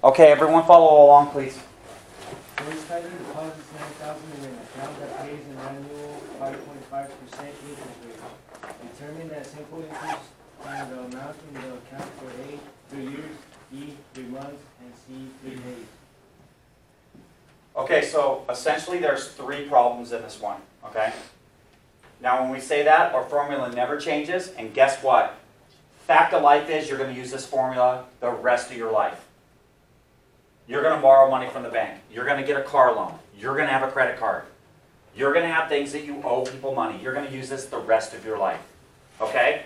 Okay, everyone follow along, please. First item deposits $9,000 in an account that pays an annual 5.5% interest rate. Determine that simple interest and the amount in the account for A, 3 years, B, 3 months, and C, 3 days. Okay, so essentially there's three problems in this one, okay? Now when we say that, our formula never changes, and guess what? Fact of life is you're going to use this formula the rest of your life. You're going to borrow money from the bank. You're going to get a car loan. You're going to have a credit card. You're going to have things that you owe people money. You're going to use this the rest of your life, okay?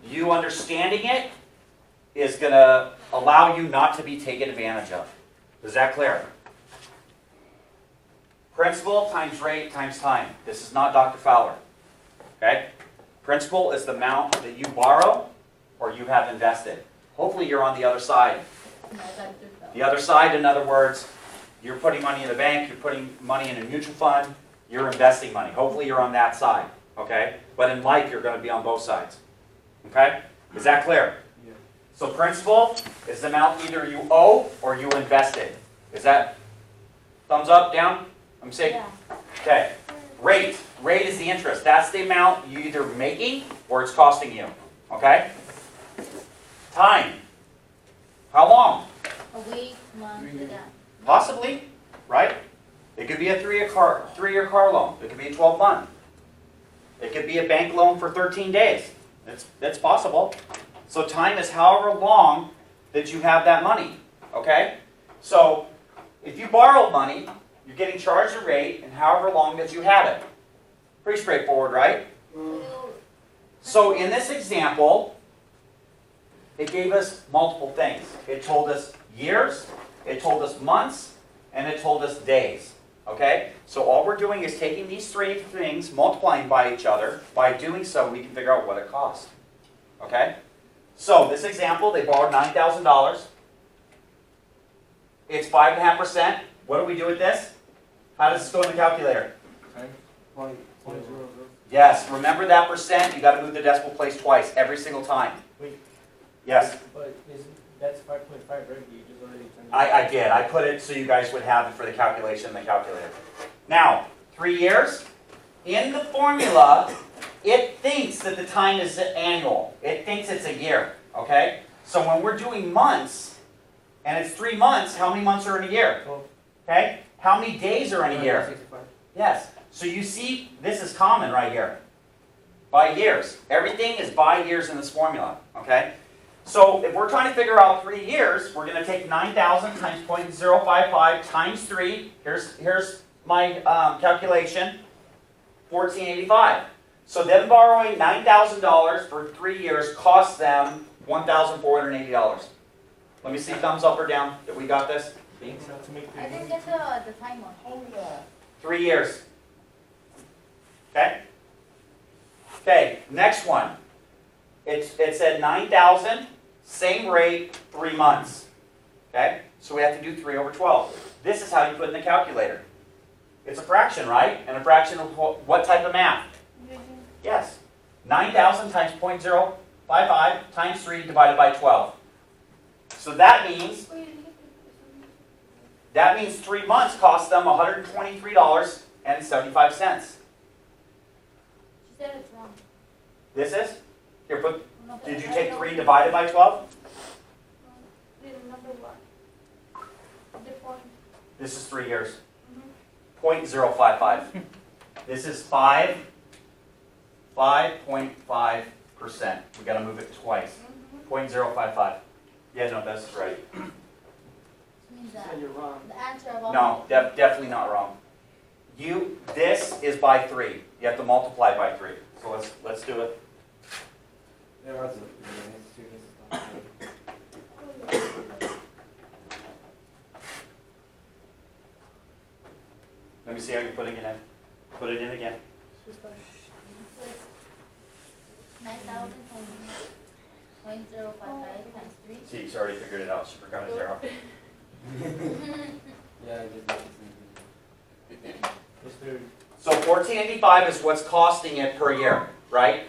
You understanding it is going to allow you not to be taken advantage of. Is that clear? Principal times rate times time. This is not Dr. Fowler. Okay? Principal is the amount that you borrow or you have invested. Hopefully you're on the other side. The other side, in other words, you're putting money in the bank, you're putting money in a mutual fund, you're investing money. Hopefully you're on that side. Okay? But in life you're going to be on both sides. Okay? Is that clear? Yeah. So principal is the amount either you owe or you invested. Is that thumbs up, down? Let me see. Yeah. Okay. Rate. Rate is the interest. That's the amount you're either making or it's costing you. Okay? Time. How long? A week, month, like that. Possibly. Right? It could be a three-year car loan. It could be a 12-month. It could be a bank loan for 13 days. That's possible. So time is however long that you have that money. Okay? So if you borrow money, you're getting charged a rate and however long that you have it. Pretty straightforward, right? So in this example, it gave us multiple things. It told us years, it told us months, and it told us days. Okay? So all we're doing is taking these three things, multiplying by each other. By doing so, we can figure out what it costs. Okay? So this example, they borrowed $9,000. It's 5.5%. What do we do with this? How does this go in the calculator? Okay? 0.00. Yes, remember that percent. You got to move the decimal place twice every single time. Wait. Yes, But that's 5.5, right? You just already turned it. I did. I put it so you guys would have it for the calculation in the calculator. Now, 3 years. In the formula, it thinks that the time is annual. It thinks it's a year. Okay? So when we're doing months, and it's 3 months, how many months are in a year? 12. Okay? How many days are in a year? 65. Yes. So you see, this is common right here. By years. Everything is by years in this formula. Okay? So if we're trying to figure out 3 years, we're going to take 9,000 times 0.055 times 3. Here's my calculation. 1,485. So them borrowing $9,000 for 3 years costs them $1,480. Let me see thumbs up or down that we got this. To make I didn't get the time one. 3 years. Okay? Okay, next one. It said 9,000, same rate, 3 months. Okay? So we have to do 3 over 12. This is how you put in the calculator. It's a fraction, right? And a fraction of what type of math? Yes. 9,000 times 0.055 times 3 divided by 12. So that means 3 months cost them $123.75. She said it's wrong. This is? Here, put. No, Did you I take don't 3 know. divided by 12? Number what? The point. This is 3 years. 0.055. This is 5.5%. We got to move it twice. 0.055. Yeah, no, that's right. Means So that you're wrong. the answer of all. No, definitely not wrong. This is by 3. You have to multiply by 3. So let's do it. Let me see how you're putting it in. Put it in again. 9,000 .055 times 3. See, she's already figured it out. She forgot a 0. Yeah, I did. It's 30. So 1485 is what's costing it per year, right?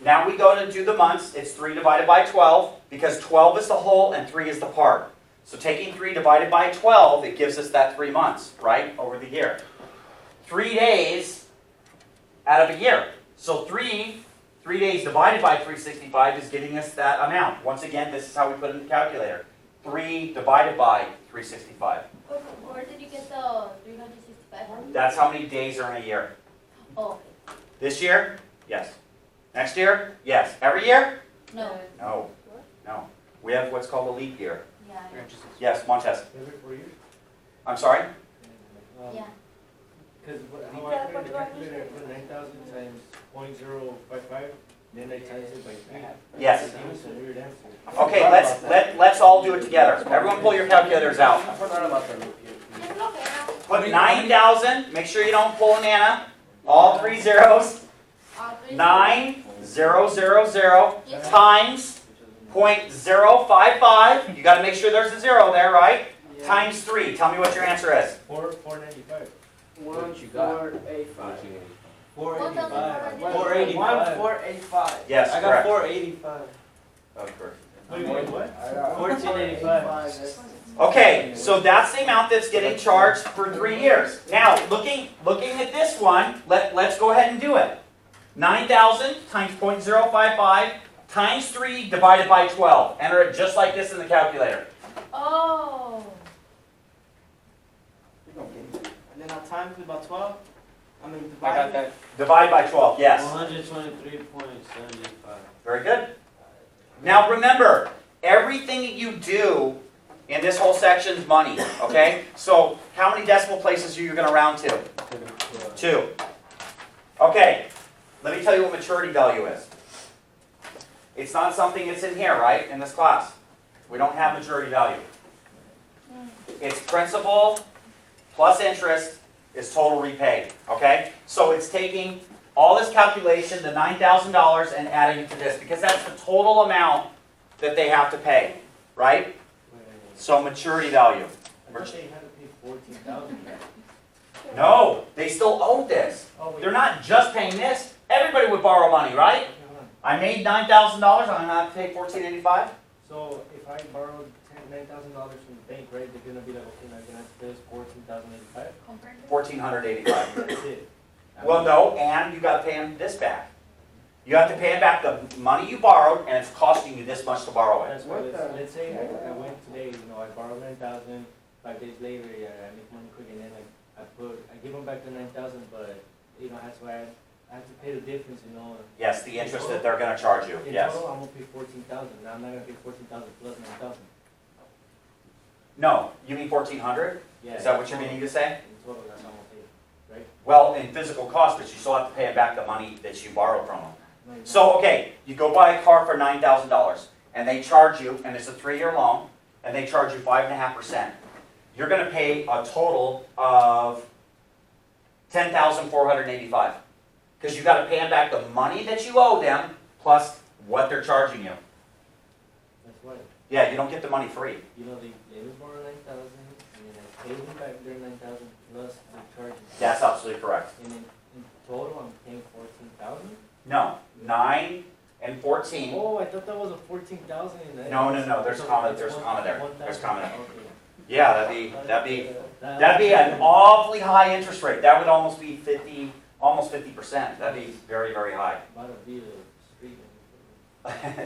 Now we go to do the months. It's 3 divided by 12 because 12 is the whole and 3 is the part. So taking 3 divided by 12, it gives us that 3 months, right, over the year. 3 days out of a year. So 3 days divided by 365 is giving us that amount. Once again, this is how we put it in the calculator. 3 divided by 365. Where did you get the 365? That's how many days are in a year. Oh, This year? Yes. Next year? Yes. Every year? no. No. No. We have what's called a leap year. Yeah. Yes, Montez. Every 4 years? I'm sorry? Yeah. Because how I put in the calculator, I put 9,000 times 0.055, then I times it by 3. Yes. That was a weird answer. Okay, let's all do it together. Everyone pull your calculators out. I forgot about the loop year. It's okay. Put 9,000, make sure you don't pull an Anna. All 3 zeros. 9,000 Yes. times 0.055. You got to make sure there's a 0 there, right? Times 3. Tell me what your answer is. 495. What you got? 485. 4,485. 485. 485. Yes, I got correct. 485. Of course. Wait, what? 1485. Okay, so that's the amount that's getting charged for 3 years. Now, looking at this one, let's go ahead and do it. 9,000 times 0.055 times 3 divided by 12. Enter it just like this in the calculator. Oh. And then our times about 12. I mean, I got divide. that. Divide by 12, yes. 123.75. Very good. Now remember, everything that you do in this whole section is money, okay? So how many decimal places are you going to round to? 2. Okay, let me tell you what maturity value is. It's not something that's in here, right, in this class. We don't have maturity value. It's principal plus interest is total repaid, okay? So it's taking all this calculation, the $9,000, and adding it to this, because that's the total amount that they have to pay, right? So maturity value. I thought they had to pay 14,000. No, they still owe this. Oh, wait. They're not just paying this. Everybody would borrow money, right? I made $9,000, I'm gonna have to pay $1,485? So if I borrowed $9,000 from the bank, right, they're gonna be like, okay, now you're gonna have to pay us 14,085. $1,485. That's it. Well, no, and you gotta pay them this back. You have to pay them back the money you borrowed, and it's costing you this much to borrow it. That's why, let's say I went today, I borrowed 9,000, 5 days later, I make money quick, and then I give them back the 9,000, but, that's why I have to pay the difference, Yes, the interest that they're gonna charge you, In yes. total, I'm gonna pay 14,000, now I'm not gonna pay 14,000 plus 9,000. No, you mean 1,400? Yeah. Is that what you're meaning to say? In total, that's how I'm gonna pay, Well, in physical cost, but you still have to pay them back the money that you borrowed from them. right? So, okay, you go buy a car for $9,000, and they charge you, and it's a 3-year loan, and they charge you 5.5%. You're gonna pay a total of $10,485. Because you gotta pay them back the money that you owe them, plus what they're charging you. That's why, Yeah, you don't get the money free. they will borrow 9,000, and then I pay them back their 9,000 plus the charges. That's absolutely correct. And then in total, I'm paying 14,000? No, 9 and 14. Oh, I thought that was a 14,000 in that. No, there's a comma, there's a comma there. There's a comma there. Yeah, that'd be an awfully high interest rate. That would almost be 50%. That'd be very, very high. Might be a street.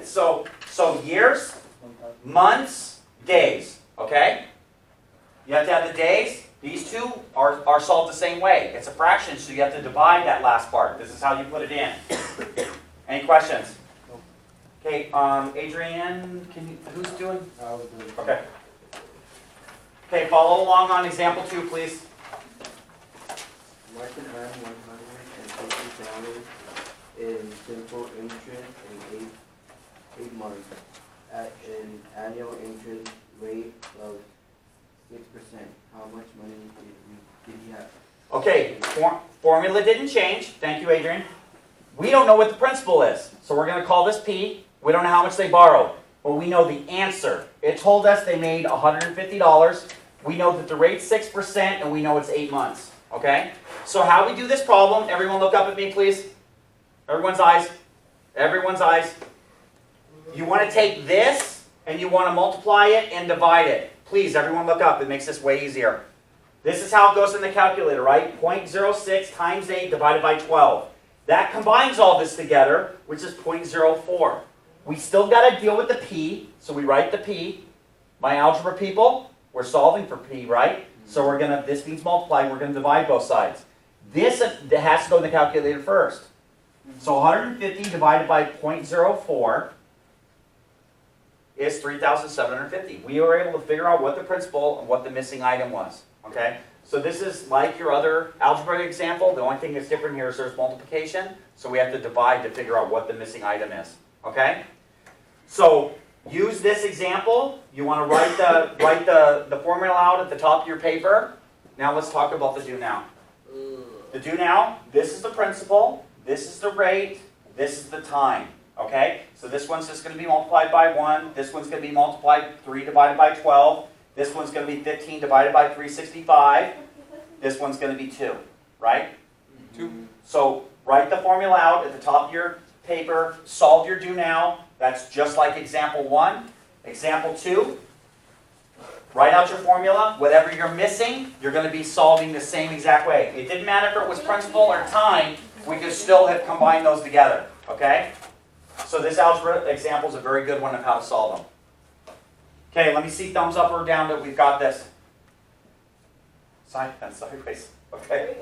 So years, months, days, okay? You have to have the days. These two are solved the same way. It's a fraction, so you have to divide that last part. This is how you put it in. Any questions? Okay, Adrienne, who's doing? Okay. Okay, follow along on example 2, please. Market earn $150 in simple interest in 8 months at an annual interest rate of 6%. How much money did he have? Okay, formula didn't change. Thank you, Adrian. We don't know what the principal is, so we're going to call this P. We don't know how much they borrowed, but we know the answer. It told us they made $150. We know that the rate's 6%, and we know it's 8 months. Okay? So how we do this problem, everyone look up at me, please. Everyone's eyes. Everyone's eyes. You want to take this, and you want to multiply it and divide it. Please, everyone look up. It makes this way easier. This is how it goes in the calculator, right? 0.06 times 8 divided by 12. That combines all this together, which is 0.04. We still got to deal with the p, so we write the p. My algebra people, we're solving for p, right? So we're going to, this means multiply, we're going to divide both sides. This has to go in the calculator first. So 150 divided by 0.04 is 3,750. We were able to figure out what the principal and what the missing item was. Okay? So this is like your other algebra example. The only thing that's different here is there's multiplication. So we have to divide to figure out what the missing item is. Okay? So use this example. You want to write the formula out at the top of your paper. Now let's talk about the do now. The do now, this is the principal, this is the rate, this is the time. Okay? So this one's just going to be multiplied by 1. This one's going to be multiplied 3 divided by 12. This one's going to be 15 divided by 365. This one's going to be 2. Right? 2. So write the formula out at the top of your paper. Solve your do now. That's just like example 1. Example 2. Write out your formula. Whatever you're missing, you're going to be solving the same exact way. It didn't matter if it was principal or time. We could still have combined those together. Okay? So this algebra example is a very good one of how to solve them. Okay, let me see thumbs up or down that we've got this. Sideways. Okay.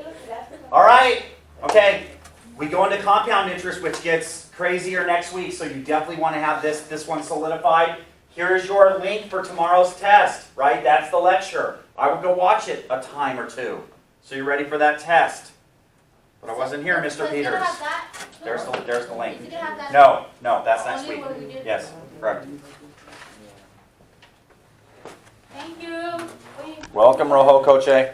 All right. Okay. We go into compound interest, which gets crazier next week. So you definitely want to have this one solidified. Here's your link for tomorrow's test. Right. That's the lecture. I would go watch it a time or two. So you're ready for that test. But I wasn't here, Mr. Peters. There's the link. No, that's next week. Yes, correct. Thank you. Welcome, Rojo Coche.